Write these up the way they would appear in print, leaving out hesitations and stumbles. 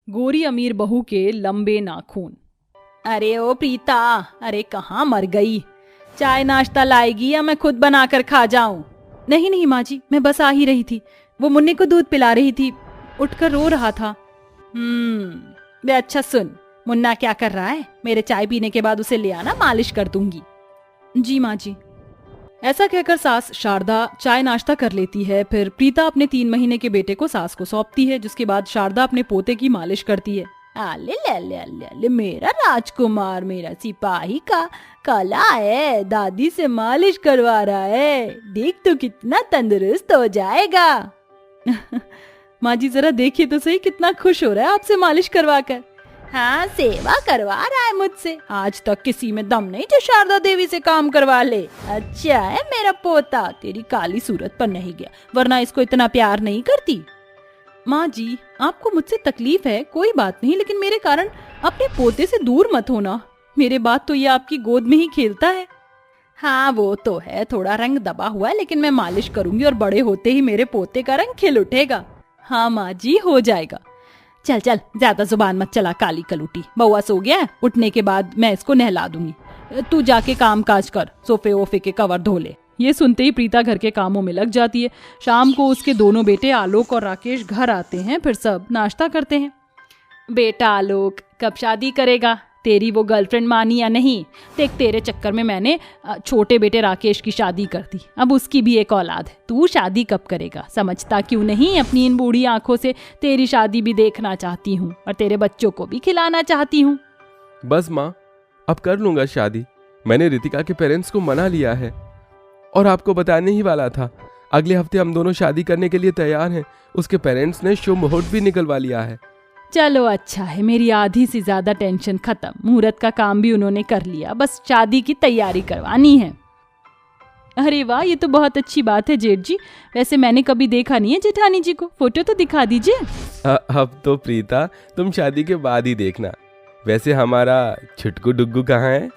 गोरी अमीर बहू के लंबे नाखून। अरे ओ प्रीता, अरे कहाँ मर गई? चाय नाश्ता लाएगी या मैं खुद बनाकर खा जाऊं? नहीं नहीं माँ जी, मैं बस आ ही रही थी। वो मुन्ने को दूध पिला रही थी, उठकर रो रहा था। वे अच्छा सुन, मुन्ना क्या कर रहा है? मेरे चाय पीने के बाद उसे ले आना, मालिश कर दूंगी। जी माँ जी। ऐसा कहकर सास शारदा चाय नाश्ता कर लेती है। फिर प्रीता अपने 3 महीने के बेटे को सास को सौंपती है, जिसके बाद शारदा अपने पोते की मालिश करती है। ले ले ले ले ले, मेरा राजकुमार, मेरा सिपाही का काला है, दादी से मालिश करवा रहा है। देख तो कितना तंदुरुस्त हो जाएगा। माँ जी जरा देखिए तो सही, कितना खुश हो रहा है आपसे मालिश करवा कर। हाँ, सेवा करवा रहा है मुझसे। आज तक किसी में दम नहीं जो शारदा देवी से काम करवा ले। अच्छा है मेरा पोता, तेरी काली सूरत पर नहीं गया, वरना इसको इतना प्यार नहीं करती। माँ जी, आपको मुझसे तकलीफ है, कोई बात नहीं, लेकिन मेरे कारण अपने पोते से दूर मत होना। मेरे बाद तो ये आपकी गोद में ही खेलता है। हाँ वो तो है, थोड़ा रंग दबा हुआ है, लेकिन मैं मालिश करूंगी और बड़े होते ही मेरे पोते का रंग खिल उठेगा। हाँ माँ जी, हो जाएगा। चल चल, ज्यादा जुबान मत चला काली कलूटी। बउआ सो गया है, उठने के बाद मैं इसको नहला दूंगी। तू जाके काम काज कर, सोफे वोफे के कवर धो ले। ये सुनते ही प्रीता घर के कामों में लग जाती है। शाम को उसके दोनों बेटे आलोक और राकेश घर आते हैं। फिर सब नाश्ता करते हैं। बेटा आलोक, कब शादी करेगा? तेरी वो गर्लफ्रेंड मानी या नहीं? देख, तेरे चक्कर में मैंने छोटे बेटे राकेश की शादी कर दी, अब उसकी भी एक औलाद है। तू शादी कब करेगा? समझता क्यों नहीं? अपनी इन बूढ़ी आंखों से तेरी शादी भी देखना चाहती हूँ और तेरे बच्चों को भी खिलाना चाहती हूँ। बस माँ, अब कर लूंगा शादी। मैंने रितिका के पेरेंट्स को मना लिया है और आपको बताने ही वाला था। अगले हफ्ते हम दोनों शादी करने के लिए तैयार हैं। उसके पेरेंट्स ने शुभ मुहूर्त भी निकलवा लिया है। चलो अच्छा है, मेरी आधी से ज्यादा टेंशन खत्म। मुहूर्त का काम भी उन्होंने कर लिया, बस शादी की तैयारी करवानी है। अरे वाह, ये तो बहुत अच्छी बात है जेठ जी। वैसे मैंने कभी देखा नहीं है जेठानी जी को, फोटो तो दिखा दीजिए। अब तो प्रीता तुम शादी के बाद ही देखना। वैसे हमारा छुटकू डुग्गू कहाँ है?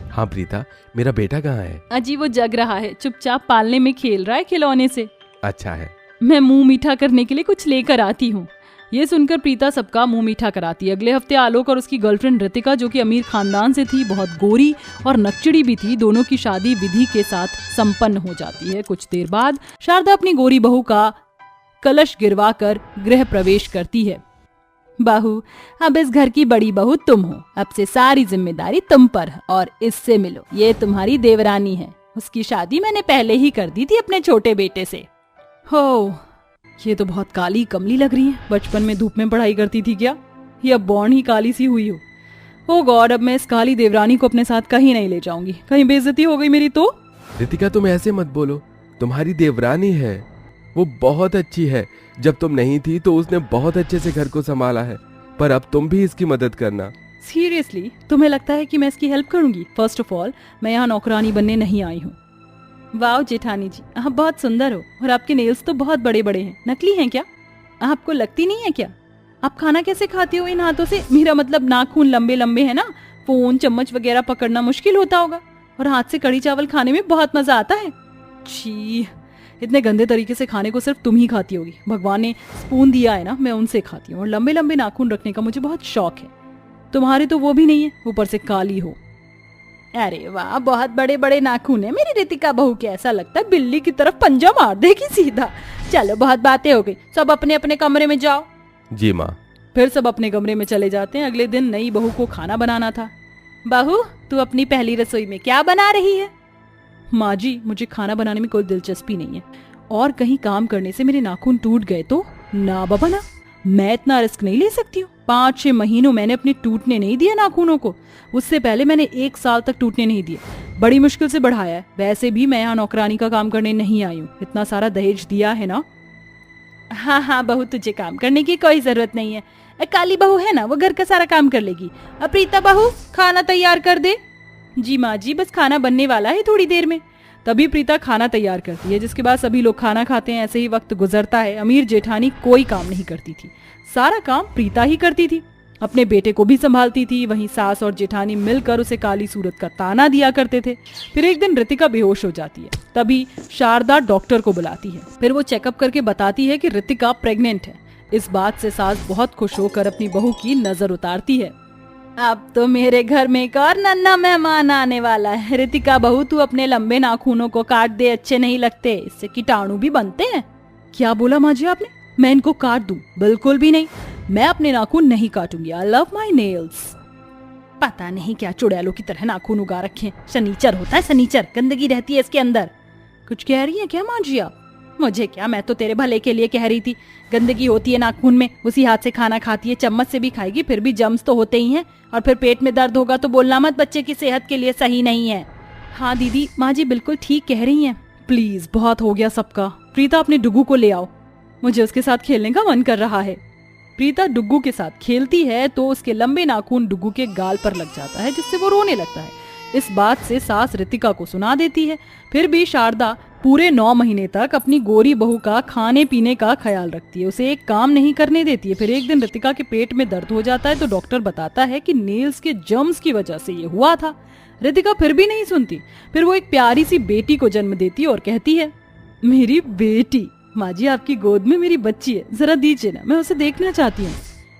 हाँ प्रीता, मेरा बेटा कहाँ है? अजी वो जग रहा है, चुपचाप पालने में खेल रहा है खिलौने से। अच्छा है, मैं मुंह मीठा करने के लिए कुछ लेकर आती हूँ। ये सुनकर प्रीता सबका मुंह मीठा कराती है। अगले हफ्ते आलोक और उसकी गर्लफ्रेंड रितिका, जो कि अमीर खानदान से थी, बहुत गोरी और नकचड़ी भी थी, दोनों की शादी विधि के साथ संपन्न हो जाती है। कुछ देर बाद शारदा अपनी गोरी बहू का कलश गिरवा कर गृह प्रवेश करती है। बहू, अब इस घर की बड़ी बहू तुम हो, अब से सारी जिम्मेदारी तुम पर है और इससे मिलो, ये तुम्हारी देवरानी है। उसकी शादी मैंने पहले ही कर दी थी अपने छोटे बेटे से। हो, ये तो बहुत काली कमली लग रही है। बचपन में धूप में पढ़ाई करती थी क्या? ये अब बॉर्न ही काली सी हुई हो। ओ गॉड, अब मैं इस काली देवरानी को अपने साथ कहीं नहीं ले जाऊंगी, कहीं बेइज्जती हो गई मेरी तो। रितिका तुम ऐसे मत बोलो, तुम्हारी देवरानी है, वो बहुत अच्छी है। जब तुम नहीं थी तो उसने बहुत अच्छे से घर को संभाला है, पर अब तुम भी इसकी मदद करना। सीरियसली, तुम्हें लगता है कि मैं इसकी हेल्प करूंगी? फर्स्ट ऑफ ऑल, मैं यहाँ नौकरानी बनने नहीं आई हूँ। वाह जेठानी जी, आप बहुत सुंदर हो और आपके नेल्स तो बहुत बड़े बड़े हैं। नकली हैं क्या? आपको लगती नहीं है क्या? आप खाना कैसे खाते हो इन हाथों से? मेरा मतलब नाखून लंबे लंबे हैं ना, फोन चम्मच वगैरह पकड़ना मुश्किल होता होगा। और हाथ से कढ़ी चावल खाने में बहुत मजा आता है। छी, इतने गंदे तरीके से खाने को सिर्फ तुम ही खाती होगी। भगवान ने स्पून दिया है ना, मैं उनसे खाती हूँ। और लंबे लंबे नाखून रखने का मुझे बहुत शौक है। तुम्हारे तो वो भी नहीं है, ऊपर से काली हो। अरे वाह, बहुत बड़े बड़े नाखून है मेरी रितिका बहू के। ऐसा लगता है बिल्ली की तरफ पंजा मार देगी सीधा। चलो बहुत बातें हो गई, सब अपने अपने कमरे में जाओ। जी माँ। फिर सब अपने कमरे में चले जाते हैं। अगले दिन नई बहू को खाना बनाना था। बहू, तू अपनी पहली रसोई में क्या बना रही है? माँ जी, मुझे खाना बनाने में कोई दिलचस्पी नहीं है, और कहीं काम करने से मेरे नाखून टूट गए तो? ना बाबा ना, मैं इतना रिस्क नहीं ले सकती हूँ। 5-6 महीनों मैंने अपने टूटने नहीं दिया नाखूनों को। उससे पहले मैंने 1 साल तक टूटने नहीं दिए, बड़ी मुश्किल से बढ़ाया है। वैसे भी मैं यहाँ नौकरानी का काम करने नहीं आई हूँ, इतना सारा दहेज दिया है ना। हाँ हाँ बहू, तुझे काम करने की कोई जरूरत नहीं है। काली बहू है ना, वो घर का सारा काम कर लेगी। प्रीता बहू, खाना तैयार कर दे। जी माँ जी, बस खाना बनने वाला है थोड़ी देर में। तभी प्रीता खाना तैयार करती है, जिसके बाद सभी लोग खाना खाते हैं। ऐसे ही वक्त गुजरता है। अमीर जेठानी कोई काम नहीं करती थी, सारा काम प्रीता ही करती थी। अपने बेटे को भी संभालती थी। वहीं सास और जेठानी मिलकर उसे काली सूरत का ताना दिया करते थे। फिर एक दिन रितिका बेहोश हो जाती है। तभी शारदा डॉक्टर को बुलाती है। फिर वो चेकअप करके बताती है कि रितिका प्रेग्नेंट है। इस बात से सास बहुत खुश होकर अपनी बहू की नजर उतारती है। अब तो मेरे घर में एक और नन्हा मेहमान आने वाला है। रितिका बहू, तू अपने लंबे नाखूनों को काट दे, अच्छे नहीं लगते, इससे कीटाणु भी बनते हैं। क्या बोला माँ जी आपने? मैं इनको काट दूं? बिल्कुल भी नहीं, मैं अपने नाखून नहीं काटूंगी। I love my nails. पता नहीं क्या चुड़ैलों की तरह नाखून उगा रखे। शनीचर होता है, शनीचर, गंदगी रहती है इसके अंदर। कुछ कह रही है क्या माँ जी आप? मुझे क्या, मैं तो तेरे भले के लिए कह रही थी। गंदगी होती है नाखून में, उसी हाथ से खाना खाती है, चम्मच से भी खाएगी, फिर भी जम्स तो होते ही हैं। और फिर पेट में दर्द होगा तो बोलना मत, बच्चे की सेहत के लिए सही नहीं है। हाँ दीदी, माँ जी बिल्कुल ठीक कह रही हैं। प्लीज, बहुत हो गया सबका। प्रीता, अपने डुगू को ले आओ, मुझे उसके साथ खेलने का मन कर रहा है। प्रीता डुग्गू के साथ खेलती है तो उसके लंबे नाखून डुग्गू के गाल पर लग जाता है, जिससे वो रोने लगता है। इस बात से सास रितिका को सुना देती है। फिर भी शारदा पूरे 9 महीने तक अपनी गोरी बहू का खाने पीने का ख्याल रखती है, उसे एक काम नहीं करने देती है। फिर एक दिन रितिका के पेट में दर्द हो जाता है तो डॉक्टर बताता है कि नेल्स के जर्म्स की वजह से ये हुआ था। रितिका फिर भी नहीं सुनती। फिर वो एक प्यारी सी बेटी को जन्म देती है और कहती है, मेरी बेटी, माँ जी आपकी गोद में मेरी बच्ची है, जरा दीजिए ना, मैं उसे देखना चाहती हूँ।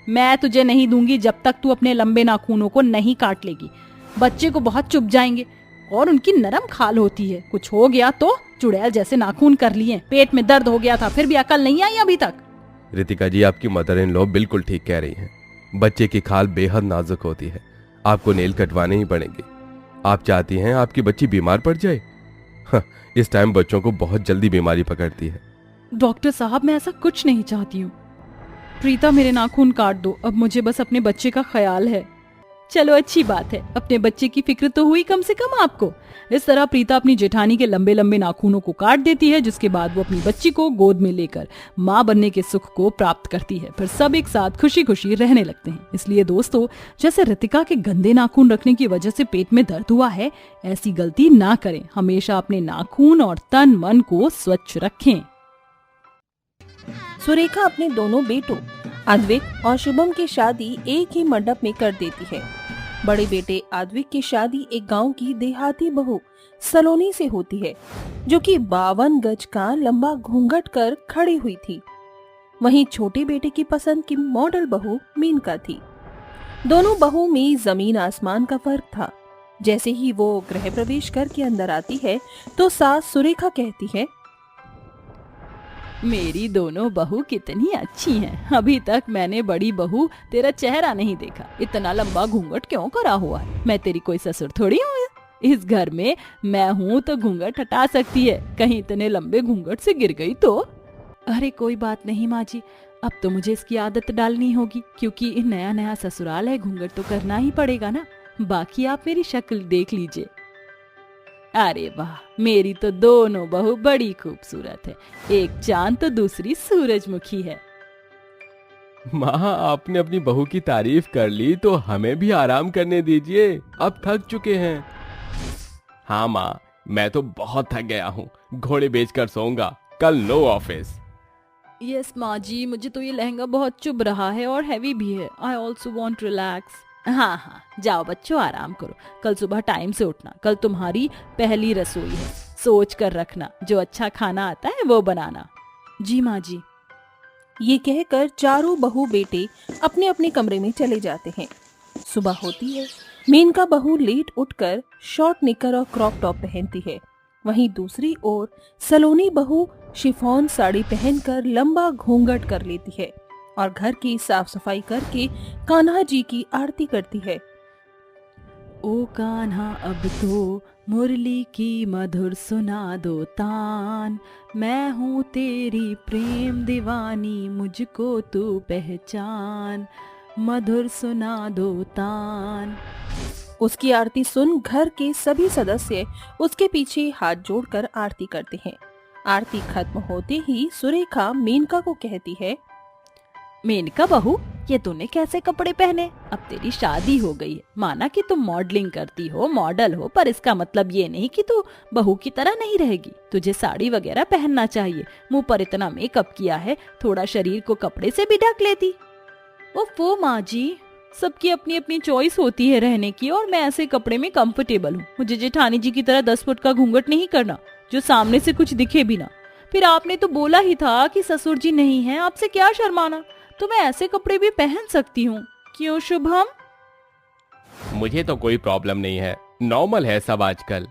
मैं तुझे नहीं दूंगी जब तक तू अपने लंबे नाखूनों को नहीं काट लेगी। बच्चे को बहुत चुभ जाएंगे और उनकी नरम खाल होती है, कुछ हो गया तो चुड़ैल जैसे नाखून कर लिए। पेट में दर्द हो गया था, फिर भी अकल नहीं आई अभी तक। रितिका जी, आपकी मदर इन लॉ बिल्कुल ठीक कह रही हैं। बच्चे की खाल बेहद नाजुक होती है, आपको नेल कटवाने ही पड़ेंगे। आप चाहती हैं आपकी बच्ची बीमार पड़ जाए? हाँ, इस टाइम बच्चों को बहुत जल्दी बीमारी पकड़ती है। डॉक्टर साहब, मैं ऐसा कुछ नहीं चाहती हूँ। प्रीता, मेरे नाखून काट दो, अब मुझे बस अपने बच्चे का ख्याल है। चलो अच्छी बात है, अपने बच्चे की फिक्र तो हुई कम से कम आपको। इस तरह प्रीता अपनी जेठानी के लंबे लंबे नाखूनों को काट देती है, जिसके बाद वो अपनी बच्ची को गोद में लेकर माँ बनने के सुख को प्राप्त करती है। फिर सब एक साथ खुशी खुशी रहने लगते हैं। इसलिए दोस्तों, जैसे रितिका के गंदे नाखून रखने की वजह से पेट में दर्द हुआ है, ऐसी गलती ना करें। हमेशा अपने नाखून और तन मन को स्वच्छ रखें। सुरेखा अपने दोनों बेटों अद्विक और शुभम की शादी एक ही मंडप में कर देती है। बड़े बेटे अद्विक की शादी एक गांव की देहाती बहू सलोनी से होती है, जो कि 52 गज का लंबा घूंघट कर खड़ी हुई थी। वहीं छोटे बेटे की पसंद की मॉडल बहू मेनका थी। दोनों बहू में जमीन आसमान का फर्क था। जैसे ही वो गृह प्रवेश करके अंदर आती है तो सास सुरेखा कहती है, मेरी दोनों बहू कितनी अच्छी हैं। अभी तक मैंने बड़ी बहू तेरा चेहरा नहीं देखा। इतना लंबा घूंघट क्यों करा हुआ है? मैं तेरी कोई ससुर थोड़ी हूँ। इस घर में मैं हूँ तो घूंघट हटा सकती है, कहीं इतने लंबे घूंघट से गिर गई तो। अरे कोई बात नहीं माँ जी, अब तो मुझे इसकी आदत डालनी होगी, क्योंकि नया नया ससुराल है, घूंघट तो करना ही पड़ेगा ना। बाकी आप मेरी शक्ल देख लीजिए। अरे वाह, मेरी तो दोनों बहू बड़ी खूबसूरत है, एक चांद तो दूसरी सूरजमुखी है। माँ, आपने अपनी बहू की तारीफ कर ली तो हमें भी आराम करने दीजिए, अब थक चुके हैं। हाँ माँ, मैं तो बहुत थक गया हूँ, घोड़े बेचकर सोऊंगा, कल नो ऑफिस। यस माँ जी, मुझे तो ये लहंगा बहुत चुभ रहा है और हैवी भी है। I also want relax. हाँ हाँ, जाओ बच्चों, आराम करो। कल सुबह टाइम से उठना, कल तुम्हारी पहली रसोई है, सोच कर रखना, जो अच्छा खाना आता है वो बनाना। जी माँ जी। ये कहकर चारों बहू बेटे अपने अपने कमरे में चले जाते हैं। सुबह होती है। मेनका बहू लेट उठकर शॉर्ट निकर और क्रॉप टॉप पहनती है। वहीं दूसरी ओर सलोनी बहू शिफॉन साड़ी पहनकर लंबा घूंघट कर लेती है और घर की साफ सफाई करके कान्हा जी की आरती करती है। ओ कान्हा अब तो मुरली की मधुर सुना दो तान, मैं हूँ तेरी प्रेम दीवानी, मुझको तू पहचान, मधुर सुना दो तान। उसकी आरती सुन घर के सभी सदस्य उसके पीछे हाथ जोड़कर आरती करते हैं। आरती खत्म होते ही सुरेखा मेनका को कहती है, मेनका बहू, ये तूने कैसे कपड़े पहने? अब तेरी शादी हो गई है, माना कि तुम मॉडलिंग करती हो, मॉडल हो, पर इसका मतलब ये नहीं कि तू बहू की तरह नहीं रहेगी। तुझे साड़ी वगैरह पहनना चाहिए। मुंह पर इतना मेकअप किया है, थोड़ा शरीर को कपड़े से भी ढक लेती। वो माँ जी, सबकी अपनी अपनी चॉइस होती है रहने की, और मैं ऐसे कपड़े में कंफर्टेबल हूँ। मुझे जेठानी जी की तरह 10 फुट का घूंघट नहीं करना, जो सामने से कुछ दिखे भी ना। फिर आपने तो बोला ही था कि ससुर जी नहीं है, आपसे क्या शर्माना। तो मैं ऐसे कपड़े भी पहन सकती हूँ। क्यों शुभम? मुझे तो कोई प्रॉब्लम नहीं है, नॉर्मल है सब आजकल।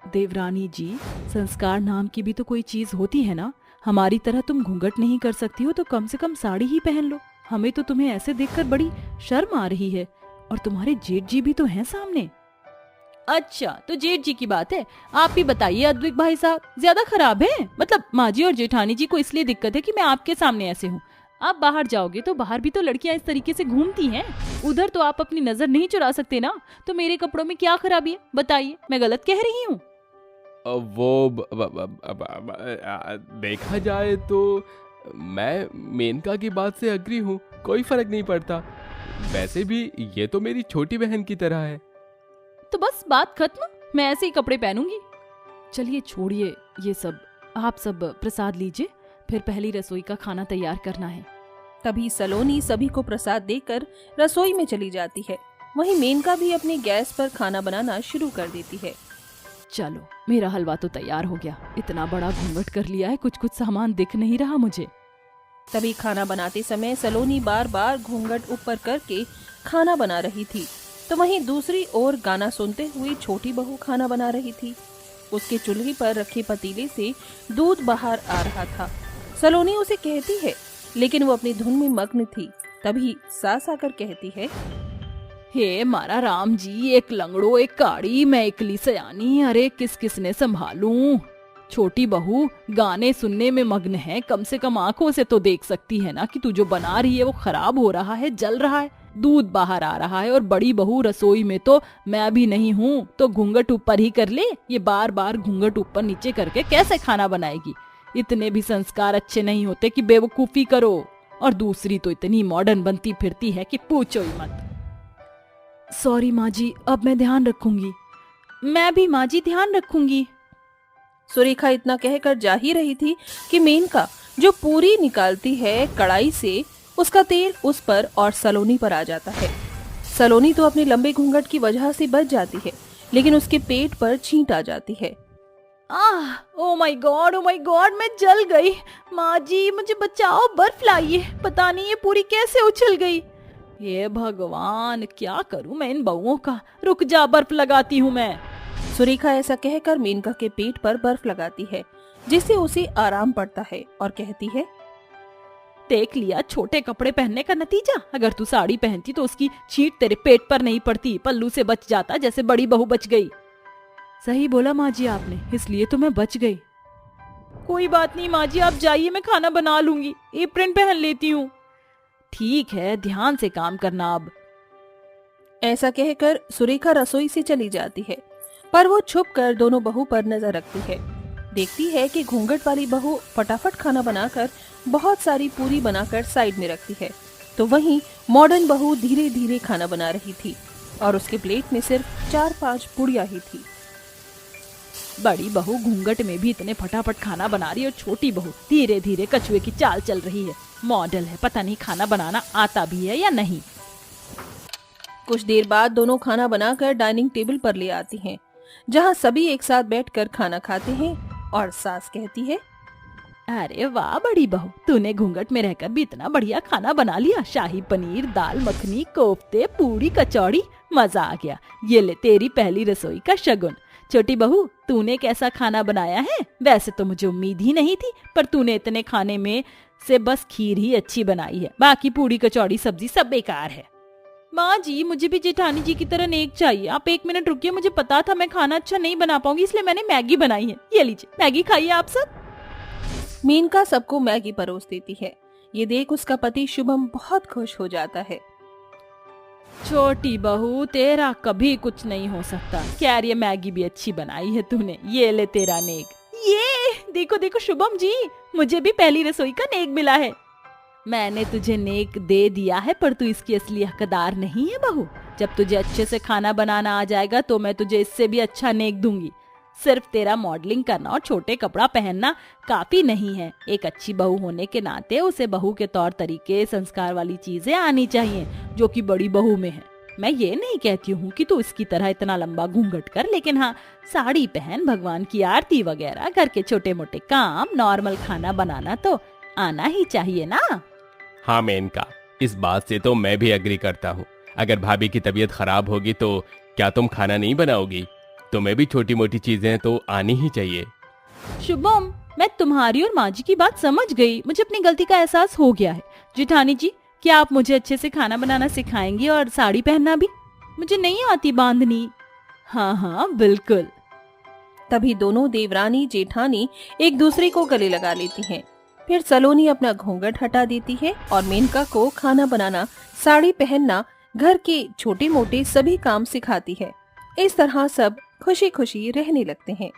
देवरानी जी, संस्कार नाम की भी तो कोई चीज होती है ना। हमारी तरह तुम घूंघट नहीं कर सकती हो तो कम से कम साड़ी ही पहन लो। हमें तो तुम्हें ऐसे देखकर बड़ी शर्म आ रही है। और तुम्हारे जेठ जी भी तो हैं सामने। अच्छा, तो जेठ जी की बात है। आप ही बताइए अद्विक भाई साहब, ज्यादा खराब है? मतलब माँ जी और जेठानी जी को इसलिए दिक्कत है कि मैं आपके सामने ऐसे हूँ। आप बाहर जाओगे तो बाहर भी तो लड़कियां इस तरीके से घूमती हैं। उधर तो आप अपनी नजर नहीं चुरा सकते ना। तो मेरे कपड़ों में क्या खराबी है बताइए, मैं गलत कह रही हूँ? देखा जाए तो मैं मेनका की बात से अग्री हूँ, कोई फर्क नहीं पड़ता। वैसे भी ये तो मेरी छोटी बहन की तरह है। तो बस बात खत्म, मैं ऐसे ही कपड़े पहनूंगी। चलिए छोड़िए ये सब, आप सब प्रसाद लीजिए, फिर पहली रसोई का खाना तैयार करना है। तभी सलोनी सभी को प्रसाद देकर रसोई में चली जाती है। वहीं मेनका भी अपनी गैस पर खाना बनाना शुरू कर देती है। चलो, मेरा हलवा तो तैयार हो गया। इतना बड़ा घूंघट कर लिया है, कुछ कुछ सामान दिख नहीं रहा मुझे। तभी खाना बनाते समय सलोनी बार बार घूंघट ऊपर करके खाना बना रही थी, तो वहीं दूसरी ओर गाना सुनते हुए छोटी बहू खाना बना रही थी। उसके चूल्हे पर रखे पतीले से दूध बाहर आ रहा था। सलोनी उसे कहती है, लेकिन वो अपनी धुन में मग्न थी। तभी सास आकर कहती है, हे मारा राम जी, एक लंगड़ो एक काड़ी, मैं इकली सयानी, अरे किस किस ने संभालूं। छोटी बहू गाने सुनने में मग्न है, कम से कम आंखों से तो देख सकती है ना कि तू जो बना रही है वो खराब हो रहा है, जल रहा है, दूध बाहर आ रहा है। और बड़ी बहू रसोई में तो मैं भी नहीं हूँ, तो घूंघट ऊपर ही कर ले। ये बार बार घूंघट ऊपर नीचे करके कैसे खाना बनाएगी? इतने भी संस्कार अच्छे नहीं होते कि बेवकूफी करो। और दूसरी तो इतनी मॉडर्न बनती फिरती है कि पूछो ही मत। सॉरी माँ जी, अब मैं ध्यान रखूंगी। मैं भी माँ जी ध्यान रखूंगी। सुरेखा इतना कहकर जा ही रही थी कि मेनका जो पूरी निकालती है कढ़ाई से, उसका तेल उस पर और सलोनी पर आ जाता है। सलोनी तो अपने लंबे घूंघट की वजह से बच जाती है, लेकिन उसके पेट पर छींट आ जाती है। ओ माय गॉड, मैं जल गई। माँ जी मुझे बचाओ, बर्फ लाइए। पता नहीं ये पूरी कैसे उछल गई। हे भगवान, क्या करूं मैं इन बहुओं का। रुक जा, बर्फ लगाती हूँ मैं। सुरेखा ऐसा कहकर मेनका के पेट पर बर्फ लगाती है, जिससे उसे आराम पड़ता है और कहती है, देख लिया छोटे कपड़े पहनने का नतीजा। अगर तू साड़ी पहनती तो उसकी छींट तेरे पेट पर नहीं पड़ती, पल्लू से बच जाता जैसे बड़ी बहू बच गई। सही बोला माँ जी आपने, इसलिए तो मैं बच गई। कोई बात नहीं माँ जी, आप जाइए, मैं खाना बना लूंगी, एप्रन पहन लेती हूँ। ठीक है, ध्यान से काम करना अब। ऐसा कहकर सुरेखा रसोई से चली जाती है, पर वो छुपकर दोनों बहू पर नजर रखती है। देखती है कि घूंघट वाली बहू फटाफट खाना बनाकर बहुत सारी पूरी बनाकर साइड में रखती है, तो वहीं मॉडर्न बहू धीरे धीरे खाना बना रही थी और उसके प्लेट में सिर्फ 4-5 पुड़िया ही थी। बड़ी बहू घूंघट में भी इतने फटाफट खाना बना रही है और छोटी बहू धीरे धीरे कछुए की चाल चल रही है। मॉडल है, पता नहीं खाना बनाना आता भी है या नहीं। कुछ देर बाद दोनों खाना बनाकर डाइनिंग टेबल पर ले आती हैं, जहां सभी एक साथ बैठकर खाना खाते हैं और सास कहती है, अरे वाह बड़ी बहू, तूने घूंघट में रहकर भी इतना बढ़िया खाना बना लिया। शाही पनीर, दाल मखनी, कोफ्ते, पूरी, कचौड़ी, मजा आ गया। ये ले तेरी पहली रसोई का शगुन। छोटी बहू, तूने कैसा खाना बनाया है? वैसे तो मुझे उम्मीद ही नहीं थी, पर तूने इतने खाने में से बस खीर ही अच्छी बनाई है, बाकी पूरी कचौड़ी सब्जी सब बेकार है। माँ जी मुझे भी जेठानी जी की तरह नेक चाहिए। आप 1 मिनट रुकिए, मुझे पता था मैं खाना अच्छा नहीं बना पाऊंगी, इसलिए मैंने मैगी बनाई है। ये लीजिए, मैगी खाइए आप सब। मेनका सबको मैगी परोस देती है। ये देख उसका पति शुभम बहुत खुश हो जाता है। छोटी बहू, तेरा कभी कुछ नहीं हो सकता। खैर ये मैगी भी अच्छी बनाई है तूने। ये ले तेरा नेक। ये देखो देखो शुभम जी, मुझे भी पहली रसोई का नेक मिला है। मैंने तुझे नेक दे दिया है, पर तू इसकी असली हकदार नहीं है बहू। जब तुझे अच्छे से खाना बनाना आ जाएगा तो मैं तुझे इससे भी अच्छा नेक दूंगी। सिर्फ तेरा मॉडलिंग करना और छोटे कपड़ा पहनना काफी नहीं है। एक अच्छी बहू होने के नाते उसे बहू के तौर तरीके, संस्कार वाली चीजें आनी चाहिए जो कि बड़ी बहू में है। मैं ये नहीं कहती हूँ कि तू इसकी तरह इतना लंबा घूंघट कर, लेकिन हाँ, साड़ी पहन, भगवान की आरती वगैरह, घर के छोटे मोटे काम, नॉर्मल खाना बनाना तो आना ही चाहिए ना। हाँ मेनका, इस बात से तो मैं भी एग्री करता हूँ। अगर भाभी की तबीयत खराब होगी तो क्या तुम खाना नहीं बनाओगी? तुम्हें भी छोटी मोटी चीजें तो आनी ही चाहिए। शुभम, मैं तुम्हारी और माँ जी की बात समझ गई। मुझे अपनी गलती का एहसास हो गया है। जेठानी जी, क्या आप मुझे अच्छे से खाना बनाना सिखाएंगी और साड़ी पहनना भी? मुझे नहीं आती बांधनी। हाँ हाँ बिल्कुल। तभी दोनों देवरानी जेठानी एक दूसरे को गले लगा लेती हैं। फिर सलोनी अपना घूंघट हटा देती है और मेनका को खाना बनाना, साड़ी पहनना, घर के छोटे मोटे सभी काम सिखाती है। इस तरह सब खुशी खुशी रहने लगते हैं।